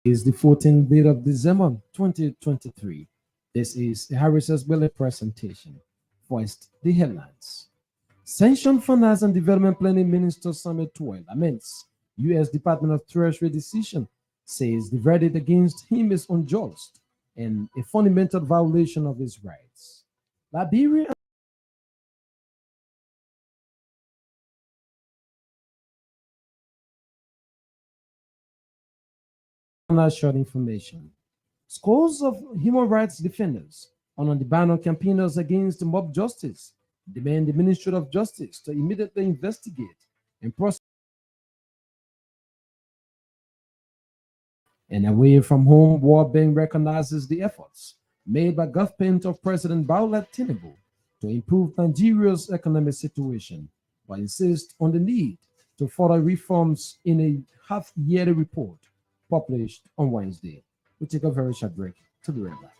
Is the 14th day of December 2023. This is Harris's Billy presentation. First, the headlines. Sanctioned Finance and Development Planning Minister Summit 12 laments U.S. Department of Treasury decision, says the verdict against him is unjust and a fundamental violation of his rights. Liberia. Short information. Scores of human rights defenders on the ban on campaigners against mob justice demand the Ministry of Justice to immediately investigate and prosecute. And away from home, World Bank recognizes the efforts made by government of President Bola Tinubu to improve Nigeria's economic situation, but insists on the need to further reforms in a half-yearly report published on Wednesday. We take a very short break. To be right back.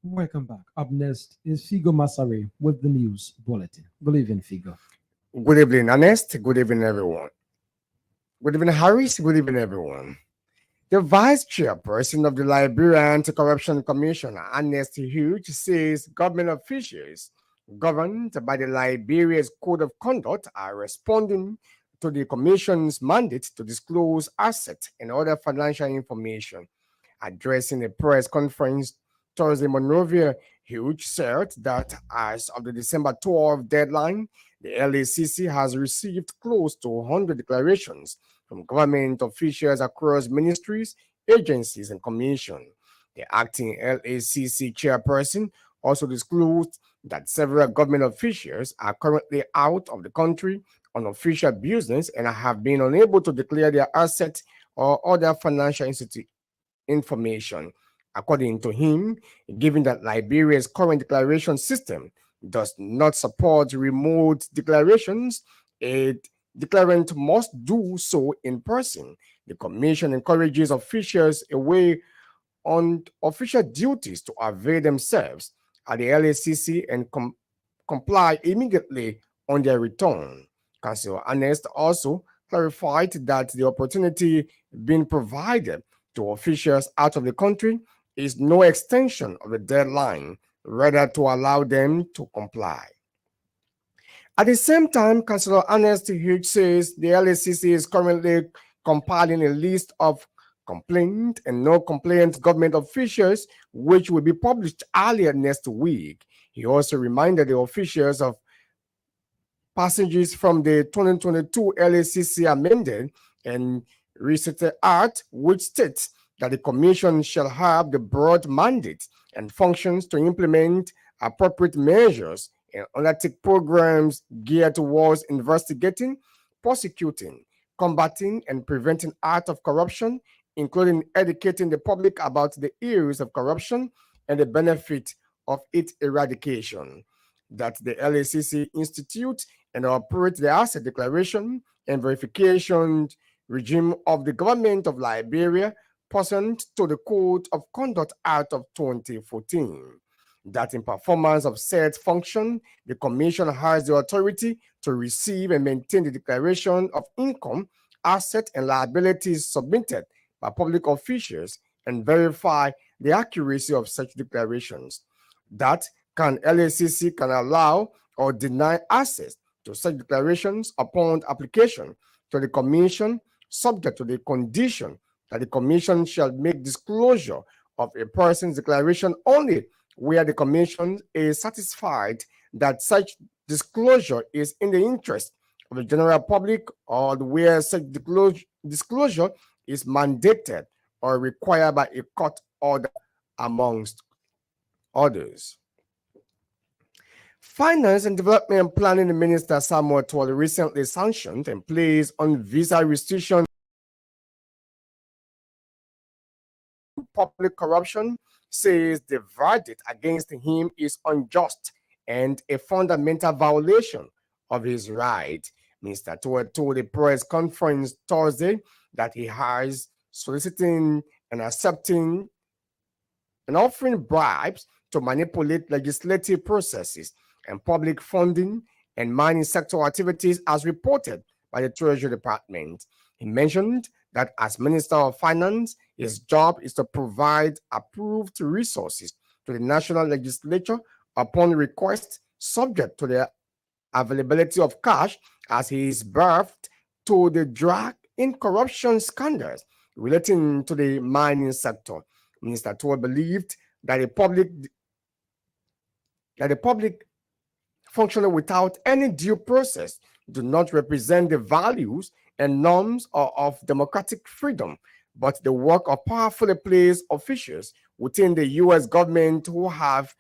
Welcome back. Up next is Figo Masare with the news bulletin. Good evening, Figo. Good evening, Ernest. Good evening, everyone. Good evening, Harris. Good evening, everyone. The vice chairperson of the Liberia Anti-Corruption Commission, Ernest Hughes, says government officials governed by the Liberia's Code of Conduct are responding to the Commission's mandate to disclose asset and other financial information. Addressing a press conference Thursday, Monrovia, Hughes said that as of the December 12 deadline, the LACC has received close to 100 declarations from government officials across ministries, agencies, and commission. The acting LACC chairperson also disclosed that several government officials are currently out of the country on official business and have been unable to declare their assets or other financial information. According to him, given that Liberia's current declaration system does not support remote declarations, a declarant must do so in person. The Commission encourages officials away on official duties to avail themselves at the LACC and comply immediately on their return. Councillor Ernest also clarified that the opportunity being provided to officials out of the country is no extension of the deadline, rather to allow them to comply. At the same time, Councillor Ernest Hughes says the LACC is currently compiling a list of complaint and no-complaint government officials, which will be published earlier next week. He also reminded the officials of passages from the 2022 LACC amended and restated Act, which states that the Commission shall have the broad mandate and functions to implement appropriate measures and undertake programs geared towards investigating, prosecuting, combating, and preventing acts of corruption, including educating the public about the ills of corruption and the benefit of its eradication. That the LACC institute and operate the asset declaration and verification regime of the government of Liberia pursuant to the Code of Conduct Act of 2014. That in performance of said function, the Commission has the authority to receive and maintain the declaration of income, asset, and liabilities submitted by public officials and verify the accuracy of such declarations. That LACC can allow or deny access to such declarations upon application to the Commission, subject to the condition that the Commission shall make disclosure of a person's declaration only where the Commission is satisfied that such disclosure is in the interest of the general public or where such disclosure is mandated or required by a court order, amongst others. Finance and Development Planning Minister Samuel Tuol recently sanctioned and placed on visa restriction public corruption, says the verdict against him is unjust and a fundamental violation of his right. Mr. Tuol told the press conference Thursday that he has soliciting and accepting and offering bribes to manipulate legislative processes and public funding and mining sector activities as reported by the Treasury Department. He mentioned that as Minister of Finance, his job is to provide approved resources to the national legislature upon request, subject to the availability of cash, as he is berthed to the drag in corruption scandals relating to the mining sector. Minister Tour believed that the public functioning without any due process do not represent the values and norms of democratic freedom, but the work of powerfully placed officials within the U.S. government who have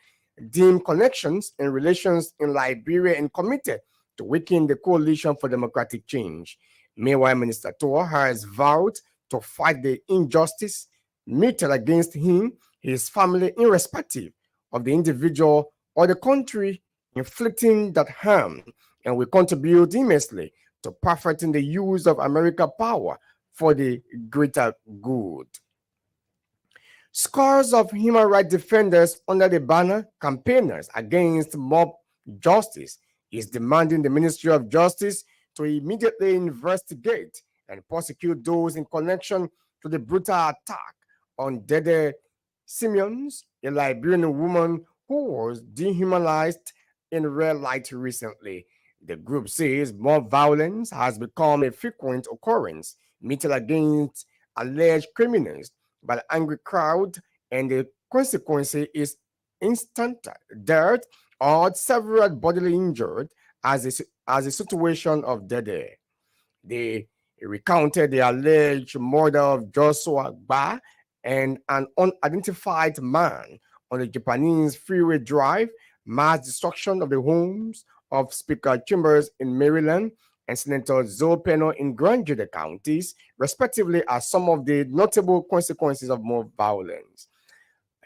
deemed connections and relations in Liberia and committed to weaken the coalition for democratic change. Meanwhile, Minister Tour has vowed to fight the injustice meted against him, his family, irrespective of the individual or the country inflicting that harm, and will contribute immensely to perfecting the use of American power for the greater good. Scores of human rights defenders under the banner Campaigners Against Mob Justice is demanding the Ministry of Justice to immediately investigate and prosecute those in connection to the brutal attack on Dede Simeons, a Liberian woman who was dehumanized in red light recently. The group says mob violence has become a frequent occurrence, meted against alleged criminals by the angry crowd, and the consequence is instant death or several bodily injured as a situation of Dede. They recounted the alleged murder of Joshua Ba and an unidentified man on the Japanese Freeway Drive, mass destruction of the homes of Speaker Chambers in Maryland and Senator Zoe Penno in Grand Juda counties, respectively, are some of the notable consequences of mob violence.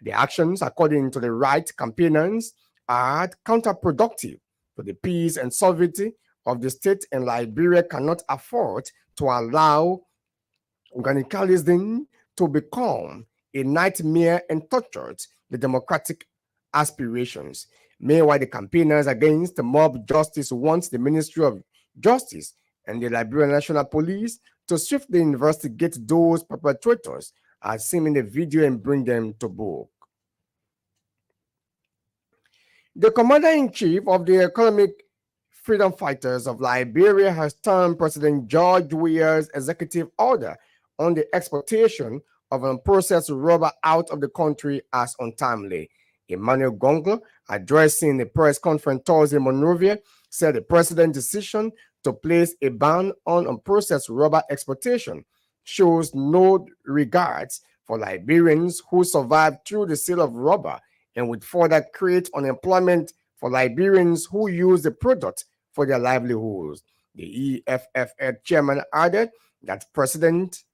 The actions, according to the right campaigners, are counterproductive to the peace and sovereignty of the state, and Liberia cannot afford to allow radicalism to become a nightmare and torture the democratic aspirations. Meanwhile, the campaigners against the mob justice wants the Ministry of Justice and the Liberian National Police to swiftly investigate those perpetrators as seen in the video and bring them to book. The commander-in-chief of the Economic Freedom Fighters of Liberia has termed President George Weah's executive order on the exportation of unprocessed rubber out of the country as untimely. Emmanuel Gonglo, addressing a press conference Thursday in Monrovia, said the president's decision to place a ban on unprocessed rubber exportation shows no regards for Liberians who survived through the sale of rubber and would further create unemployment for Liberians who use the product for their livelihoods. The EFFA chairman added that President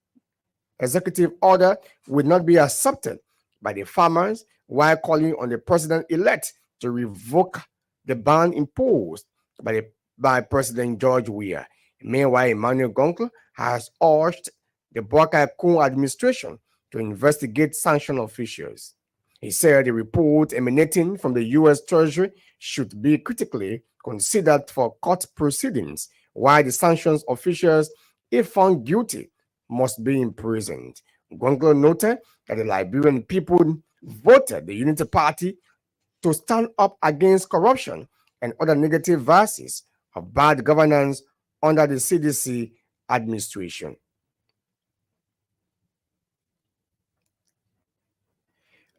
executive order would not be accepted by the farmers, while calling on the president-elect to revoke the ban imposed by President George Weah. Meanwhile, Emmanuel Gonkle has urged the Boakai Kun administration to investigate sanction officials. He said the report emanating from the U.S. Treasury should be critically considered for court proceedings, while the sanctions officials, if found guilty, must be imprisoned. Gonglo noted that the Liberian people voted the Unity Party to stand up against corruption and other negative vices of bad governance under the CDC administration.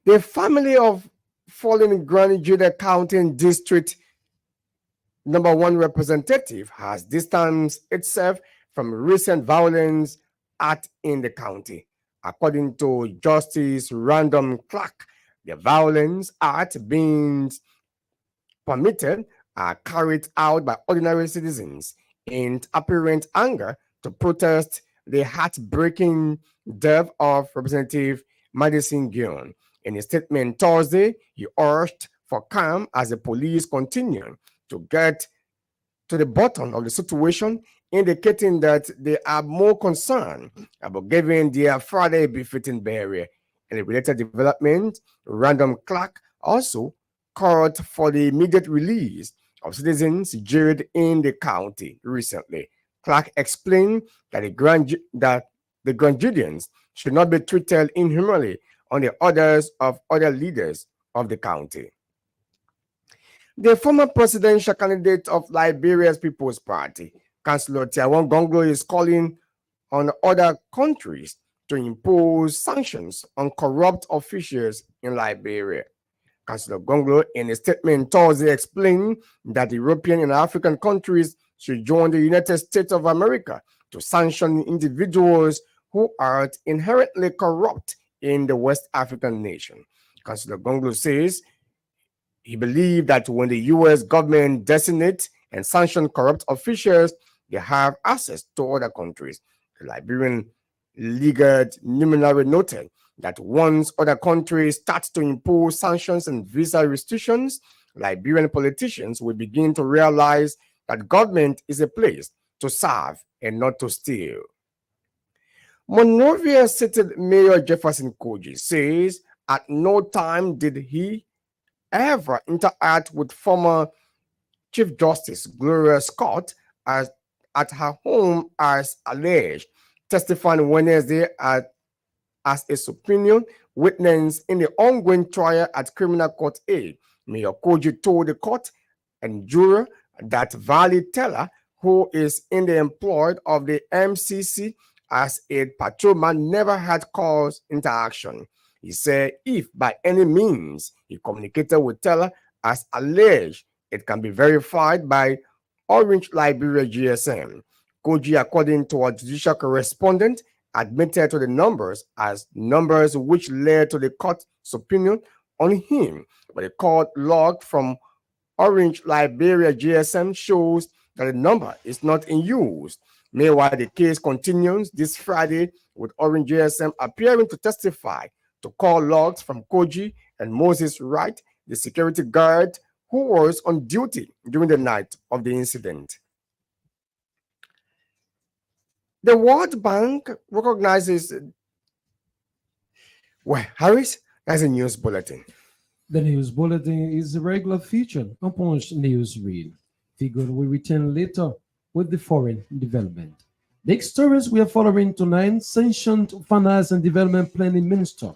The family of fallen Grand Juda County District number 1 representative has distanced itself from recent violence in the county. According to Justice Random Clark, the violence being permitted are carried out by ordinary citizens in apparent anger to protest the heartbreaking death of Representative Madison Gion. In a statement Thursday, he urged for calm as the police continue to get to the bottom of the situation, indicating that they are more concerned about giving their Friday befitting burial. In a related development, Random Clark also called for the immediate release of citizens jailed in the county recently. Clark explained that the Grandidians should not be treated inhumanly on the orders of other leaders of the county. The former presidential candidate of Liberia's People's Party, Councillor Tiawan Gonglo, is calling on other countries to impose sanctions on corrupt officials in Liberia. Councillor Gonglo, in a statement Thursday, explained that European and African countries should join the United States of America to sanction individuals who are inherently corrupt in the West African nation. Councillor Gonglo says he believed that when the U.S. government designates and sanctions corrupt officials, they have access to other countries. The Liberian legal luminary noted that once other countries start to impose sanctions and visa restrictions, Liberian politicians will begin to realize that government is a place to serve and not to steal. Monrovia City Mayor Jefferson Koji says at no time did he ever interact with former Chief Justice Gloria Scott at her home as alleged, testifying Wednesday as a subpoena witness in the ongoing trial at Criminal Court A. Mayor Koji told the court and juror that Valley Teller, who is in the employ of the MCC as a patrolman, never had cause interaction. He said if by any means he communicated with Teller as alleged, it can be verified by Orange Liberia GSM. Koji, according to a judicial correspondent, admitted to the numbers as numbers which led to the court subpoena on him, but the court log from Orange Liberia GSM shows that the number is not in use. Meanwhile, the case continues this Friday with Orange GSM appearing to testify to call logs from Koji and Moses Wright, the security guard who was on duty during the night of the incident. The World Bank recognizes, well, Harris, that's a news bulletin. The news bulletin is a regular feature on Punch Newsreel. Figure will return later with the foreign development. The stories we are following tonight: sanctioned finance and development planning minister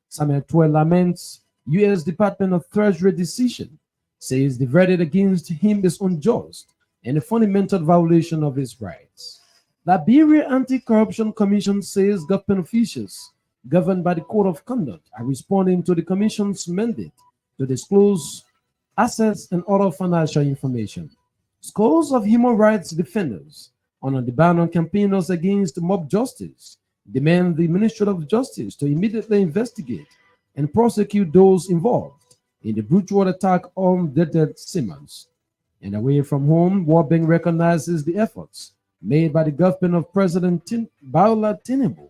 Samuel Tuel laments U.S. Department of Treasury decision, says the verdict against him is unjust and a fundamental violation of his rights. Liberia Anti-Corruption Commission says government officials governed by the Code of Conduct are responding to the Commission's mandate to disclose assets and other financial information. Scores of human rights defenders on the ban on campaigners against mob justice demand the Ministry of Justice to immediately investigate and prosecute those involved in the brutal attack on the dead Simmons. And away from home, World Bank recognizes the efforts made by the government of President Bola Tinubu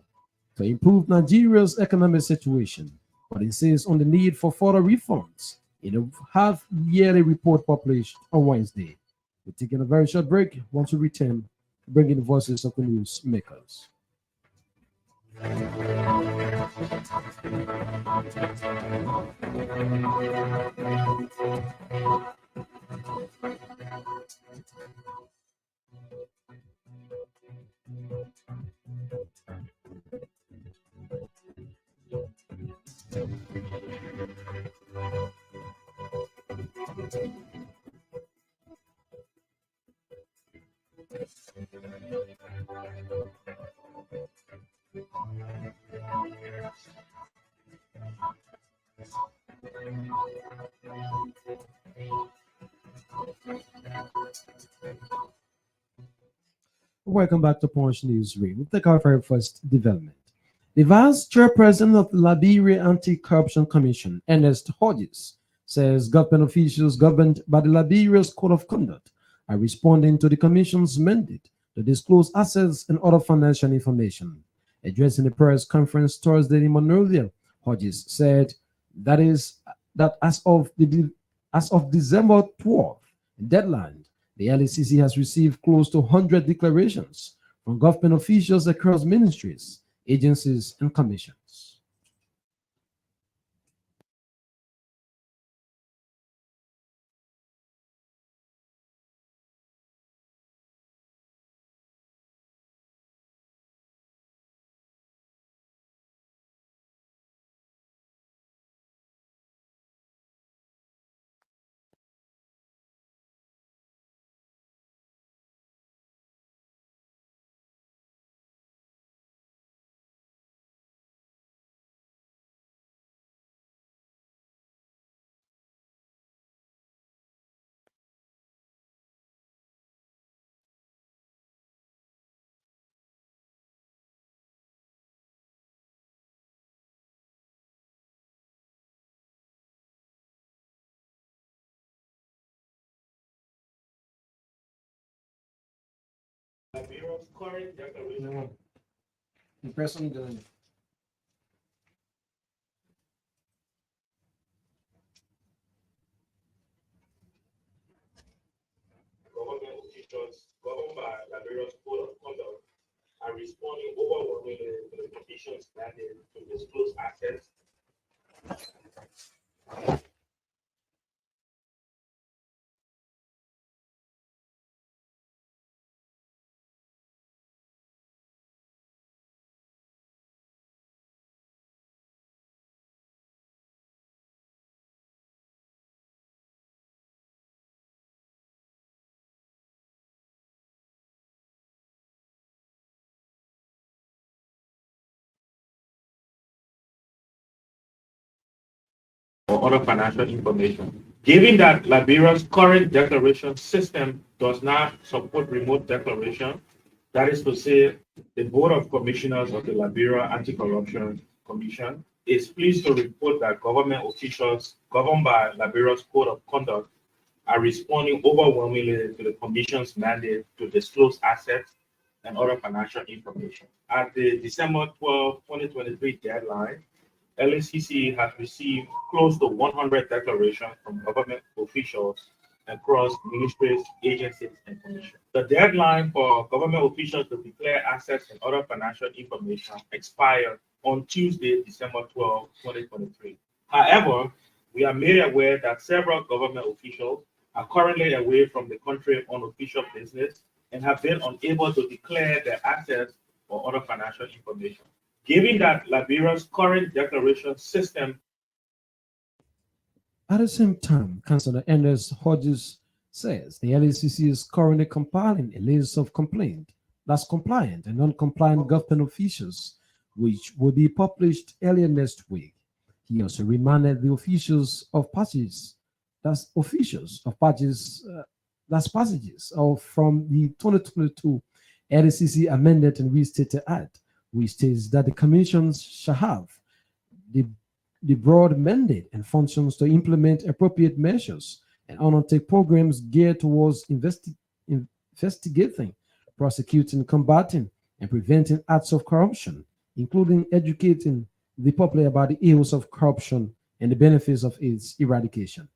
to improve Nigeria's economic situation, but insists on the need for further reforms in a half-yearly report published on Wednesday. We're taking a very short break. Once we return, bringing the voices of the news makers. Welcome back to Punch Newsreel. We'll take our very first development. The Vice Chairperson of the Liberia Anti-Corruption Commission, Ernest Hodges, says government officials governed by the Liberia's Code of Conduct are responding to the Commission's mandate to disclose assets and other financial information. Addressing a press conference Thursday in Monrovia, Hodges said that as of December 12th deadline, the LACC has received close to 100 declarations from government officials across ministries, agencies, and commissions. Liberia's current declaration. No. The person doing it. Government officials governed by Liberia's Code of Conduct are responding overwhelmingly to the conditions mandated to disclose assets. Or other financial information. Given that Liberia's current declaration system does not support remote declaration, that is to say, the Board of Commissioners of the Liberia Anti-Corruption Commission is pleased to report that government officials governed by Liberia's Code of Conduct are responding overwhelmingly to the Commission's mandate to disclose assets and other financial information. At the December 12, 2023 deadline, LACC has received close to 100 declarations from government officials across ministries, agencies, and commissions. The deadline for government officials to declare assets and other financial information expired on Tuesday, December 12, 2023. However, we are made aware that several government officials are currently away from the country on official business and have been unable to declare their assets or other financial information. Given that Liberia's current declaration system. At the same time, Councillor Ernest Hodges says the LACC is currently compiling a list of compliant and non-compliant government officials, which will be published earlier next week. He also reminded the officials of passages, that's passages of from the 2022 LACC amended and restated Act, which states that the commissions shall have the broad mandate and functions to implement appropriate measures and undertake programs geared towards investigating, prosecuting, combating, and preventing acts of corruption, including educating the public about the ills of corruption and the benefits of its eradication.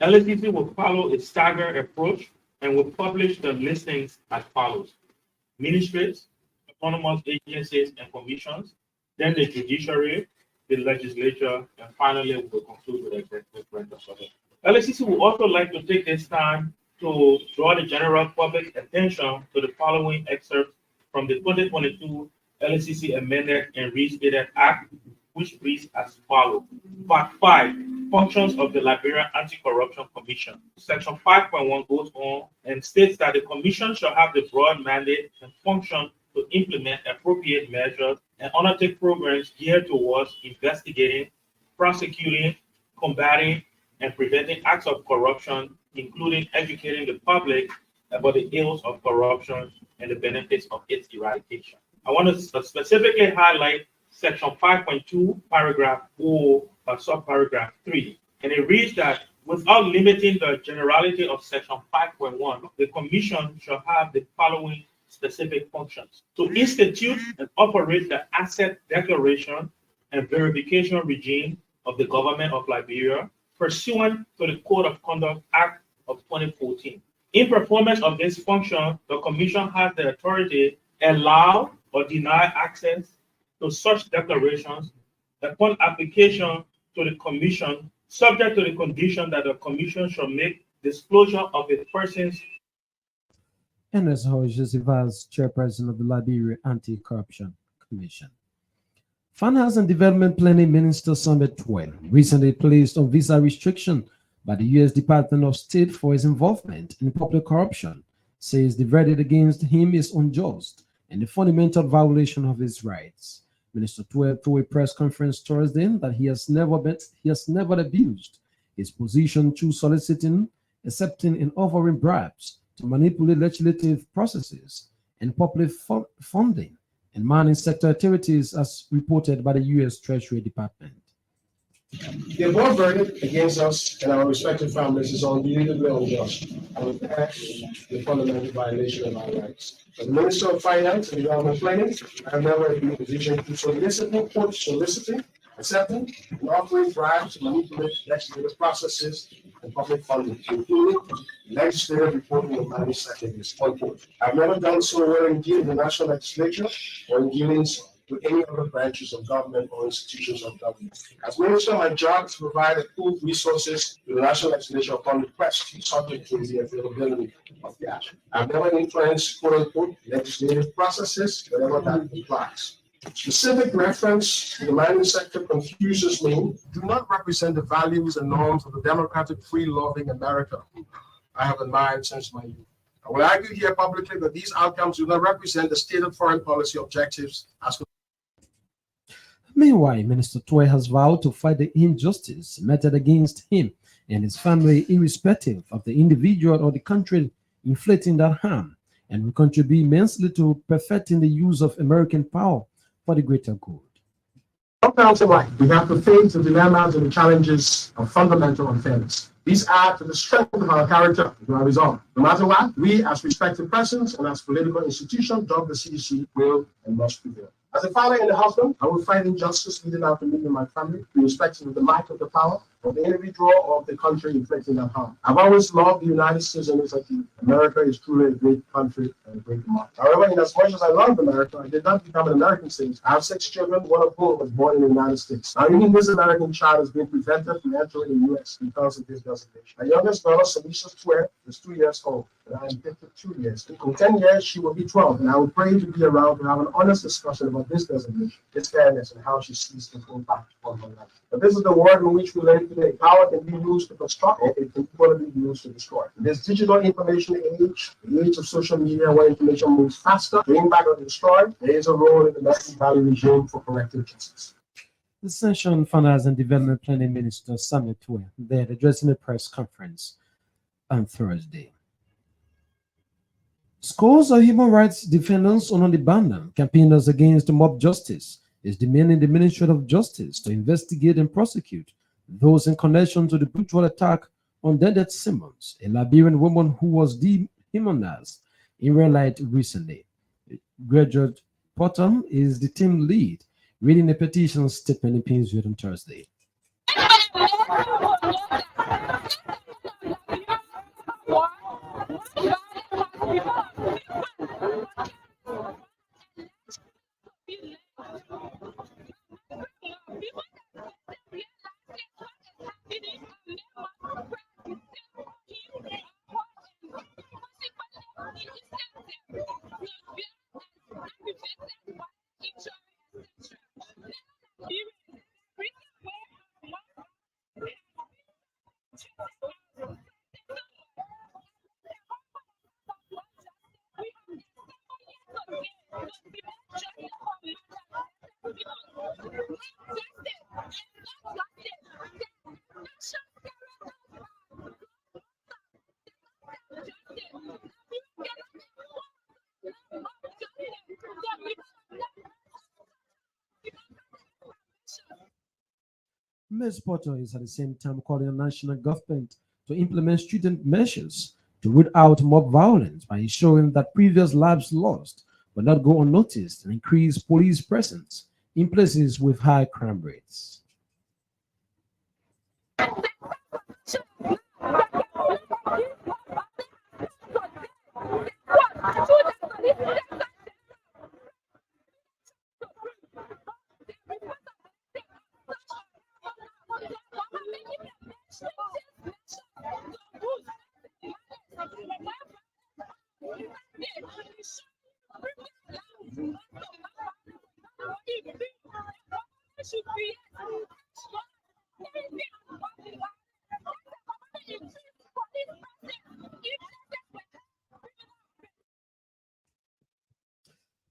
LACC will follow a staggered approach and will publish the listings as follows: ministries, autonomous agencies and commissions, then the judiciary, the legislature, and finally we will conclude with the executive branch of government. LACC would also like to take this time to draw the general public attention to the following excerpts from the 2022 LACC Amended and Restated Act, which reads as follows. Part 5, Functions of the Liberian Anti-Corruption Commission. Section 5.1 goes on and states that the commission shall have the broad mandate and function to implement appropriate measures and undertake programs geared towards investigating, prosecuting, combating, and preventing acts of corruption, including educating the public about the ills of corruption and the benefits of its eradication. I want to specifically highlight Section 5.2, paragraph 4, subparagraph 3. And it reads that without limiting the generality of Section 5.1, the Commission shall have the following specific functions: to institute and operate the asset declaration and verification regime of the government of Liberia pursuant to the Code of Conduct Act of 2014. In performance of this function, the Commission has the authority to allow or deny access to such declarations upon application to the Commission, subject to the condition that the Commission shall make disclosure of a person's. Ernest Hodges, Vice Chairperson of the Liberia Anti-Corruption Commission. Finance and Development Planning Minister Summit 12 recently placed on visa restriction by the U.S. Department of State for his involvement in public corruption, says the verdict against him is unjust and a fundamental violation of his rights. Minister 12 told a press conference Thursday that he has never abused his position through soliciting, accepting, and offering bribes to manipulate legislative processes and public funding and mining sector activities, as reported by the U.S. Treasury Department. The above verdict against us and our respective families is unbelievably unjust and reflects the fundamental violation of our rights. As Minister of Finance and Development Planning, I have never been in a position to soliciting, accepting, and offering bribes to manipulate legislative processes and public funding, including legislative reporting of managed sectors. I've never done so whether indeed in the national legislature or in dealings with any other branches of government or institutions of government. As minister, my job is to provide approved resources to the national legislature upon request, subject to the availability of cash. I've never influenced quote unquote legislative processes, whatever that implies. Specific reference to the mining sector confuses me, do not represent the values and norms of the democratic, free-loving America I have admired since my youth. I will argue here publicly that these outcomes do not represent the stated foreign policy objectives as. Meanwhile, Minister Tway has vowed to fight the injustice meted against him and his family, irrespective of the individual or the country inflicting that harm, and will contribute immensely to perfecting the use of American power for the greater good. Compounds in life, we have to face the dilemmas and the challenges of fundamental unfairness. These add to the strength of our character and our resolve. No matter what, we as respective persons and as political institutions, the CDC will and must prevail. As a father and a husband, I will fight injustice leading out to me and my family, irrespective of the might of the power of the individual or of the country inflicting that harm. I've always loved the United States and its activity. America is truly a great country and a great market. However, in as much as I loved America, I did not become an American citizen. I have 6 children, one of whom was born in the United States. Now, even this American child has been prevented from entering the U.S. because of this designation. My youngest daughter, Salisha Swear, is 2 years old, and I am 52 years. In 10 years, she will be 12, and I will pray to be around to have an honest discussion about this designation, its fairness, and how she sees the impact on her life. But this is the world in which we live today. Power can be used to construct, or it can equally be used to destroy. In this digital information age, the age of social media where information moves faster, bring back or destroy, there is a role in the American value regime for corrective justice. The Session Finance and Development Planning Minister Samuel Tway, there addressing a press conference on Thursday. Scores of human rights defenders on the banner campaigners against mob justice is demanding the Ministry of Justice to investigate and prosecute those in connection to the brutal attack on Dendet Simmons, a Liberian woman who was dehumanized in real life recently. Graduate Potter is the team lead, reading a petition statement in Pinswood on Thursday. Ms. Potter is at the same time calling on national government to implement stringent measures to root out mob violence by ensuring that previous lives lost will not go unnoticed and increase police presence in places with high crime rates.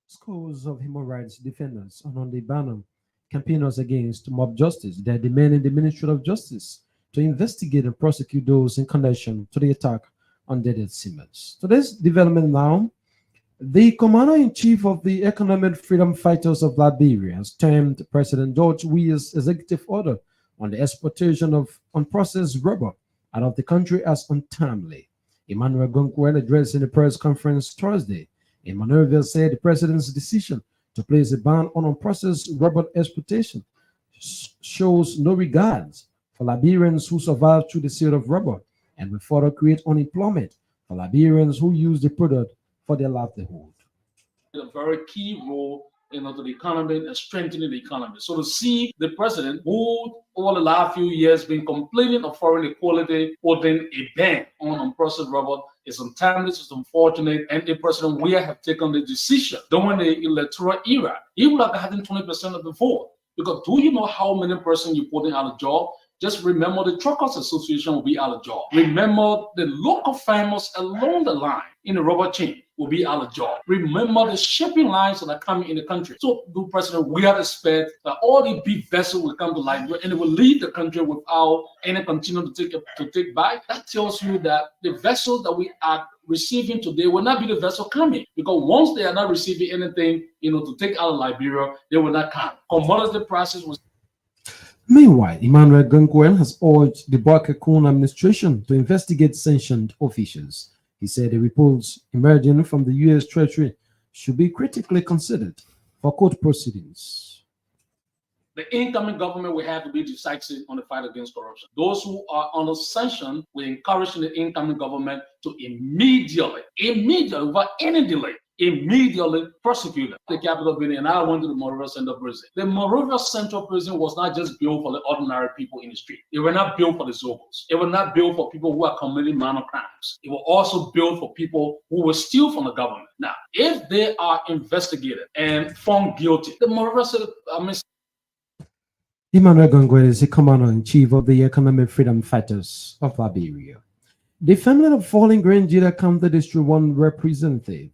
Scores of human rights defenders are on the banner campaigners against mob justice. They're demanding the Ministry of Justice to investigate and prosecute those in connection to the attack on Dendet Simmons. Today's development now, the commander-in-chief of the Economic Freedom Fighters of Liberia has termed President George Weah's executive order on the exportation of unprocessed rubber out of the country as untimely. Emmanuel Gonkwel addressing the press conference Thursday in Monrovia said the president's decision to place a ban on unprocessed rubber exportation shows no regards for Liberians who survive through the sale of rubber and will further create unemployment for Liberians who use the product for their livelihood. A very key role to the economy and strengthening the economy. So to see the president, who over the last few years been complaining of foreign equality, putting a ban on unprocessed rubber is untimely, it's unfortunate, and the president will have taken the decision during the electoral era. He would have gotten 20% of the vote. Because do you know how many persons you're putting out of job? Just remember the Truckers Association will be out of job. Remember the local farmers along the line in the rubber chain will be out of job. Remember the shipping lines that are coming in the country. So, the president, we are expect that all the big vessels will come to Liberia and it will leave the country without any continue to take back. That tells you that the vessels that we are receiving today will not be the vessel coming, because once they are not receiving anything, to take out of Liberia, they will not come. Commodity prices will. Meanwhile, Emmanuel Gonkwel has urged the Bakakun administration to investigate sanctioned officials. He said the reports emerging from the U.S. Treasury should be critically considered for court proceedings. The incoming government will have to be decisive on the fight against corruption. Those who are under sanction will encourage the incoming government to immediately, without any delay, immediately prosecute the capital building. And I went to the Monrovia Central Prison. The Monrovia Central Prison was not just built for the ordinary people in the street. It was not built for the Zogos. It was not built for people who are committing minor crimes. It was also built for people who were stealing from the government. Now, if they are investigated and found guilty, the Monrovia Central, Emmanuel Gonkwel is the commander-in-chief of the Economic Freedom Fighters of Liberia. The family of fallen Grand Jida County District 1 representative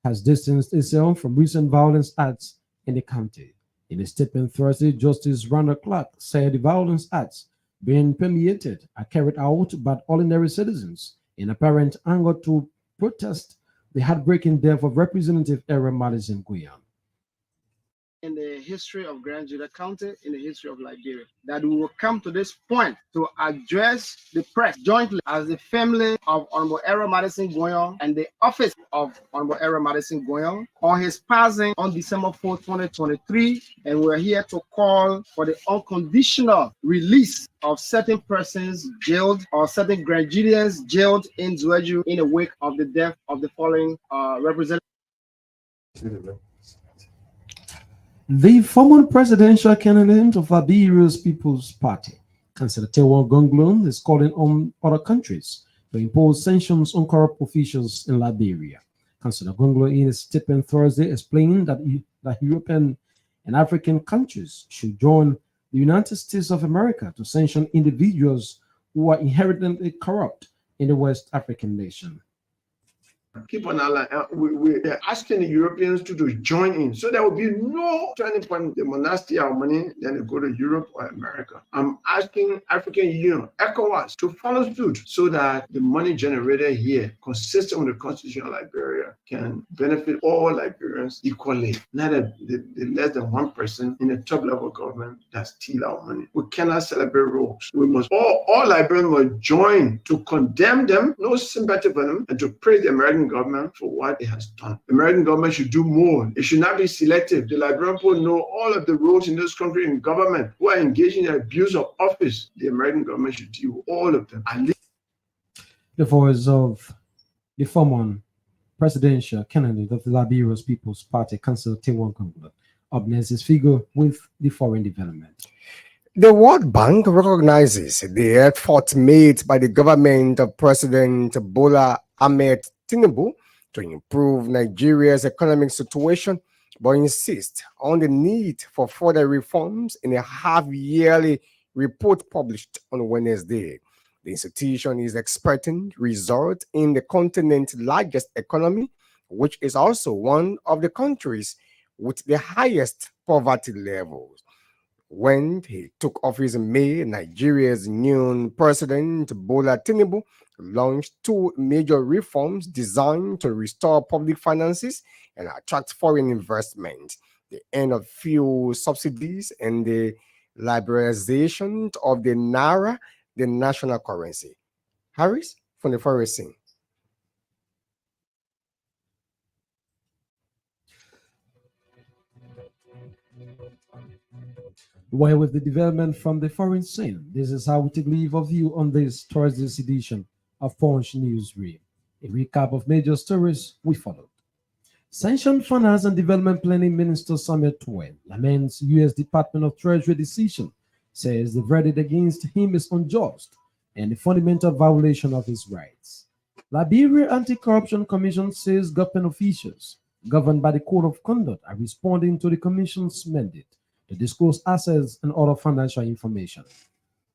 has distanced itself from recent violence acts in the county. In a statement Thursday, Justice Randall Clark said the violence acts being permeated are carried out by ordinary citizens in apparent anger to protest the heartbreaking death of Representative Aaron Madison Guyan. In the history of Grand Juda County, in the history of Liberia, that we will come to this point to address the press jointly as the family of Honorable Aaron Madison Guyan and the office of Honorable Aaron Madison Guyan on his passing on December 4, 2023. And we're here to call for the unconditional release of certain persons jailed or certain Grand Judians jailed in Zueju in the wake of the death of the following representative. The former presidential candidate of Liberia's People's Party, Councillor Tewa Gonglon, is calling on other countries to impose sanctions on corrupt officials in Liberia. Councillor Gonglon, in a statement Thursday, explained that European and African countries should join the United States of America to sanction individuals who are inherently corrupt in the West African nation. Keep on we're asking the Europeans to join in, so there will be no turning point. The monastic our money, then they go to Europe or America. I'm asking African Union, ECOWAS, to follow suit so that the money generated here, consistent with the Constitution of Liberia, can benefit all Liberians equally. Not the less than 1% in the top level government that steal our money. We cannot celebrate rogues. We must all Liberians must join to condemn them, no sympathy for them, and to praise the American government for what it has done. The American government should do more. It should not be selective. The Liberian people know all of the roles in this country in government who are engaged in abuse of office. The American government should deal with all of them. The voice of the former presidential candidate of the Liberia's People's Party, Councillor Tewa Gonglon. Up next is figure with the foreign development. The World Bank recognizes the effort made by the government of President Bola Ahmed Tinubu to improve Nigeria's economic situation, but insists on the need for further reforms in a half-yearly report published on Wednesday. The institution is expecting result in the continent's largest economy, which is also one of the countries with the highest poverty levels. When he took office in May, Nigeria's new president, Bola Tinubu, launched two major reforms designed to restore public finances and attract foreign investment: the end of fuel subsidies and the liberalization of the Naira, the national currency. Harris, from the foreign scene. Well, with the development from the foreign scene, this is how we take leave of you on this Thursday's edition of Punch Newsreel. A recap of major stories we followed. Sanctioned Finance and Development Planning Minister Samuel Twain laments U.S. Department of Treasury decision, says the verdict against him is unjust and a fundamental violation of his rights. Liberia Anti-Corruption Commission says government officials governed by the Code of Conduct are responding to the Commission's mandate to disclose assets and other financial information.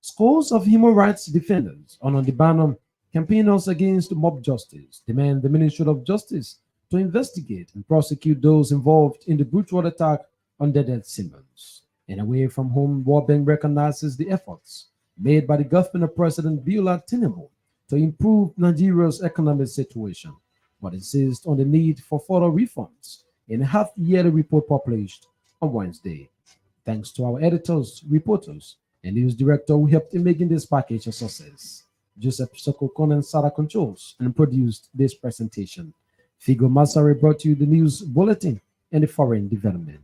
Scores of human rights defenders on the banner campaigners against mob justice demand the Ministry of Justice to investigate and prosecute those involved in the brutal attack on Dedet Simmons. And Away from Home World Bank recognizes the efforts made by the government of President Bola Tinubu to improve Nigeria's economic situation, but insists on the need for further reforms in a half-yearly report published on Wednesday. Thanks to our editors, reporters, and news director who helped in making this package a success. Joseph Sokokon and Sarah controls and produced this presentation. Figo Masari brought you the news bulletin and the foreign development.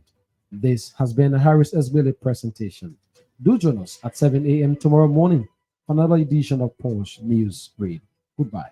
This has been a Harris Esbele presentation. Do join us at 7 a.m. tomorrow morning for another edition of Punch News Read. Goodbye.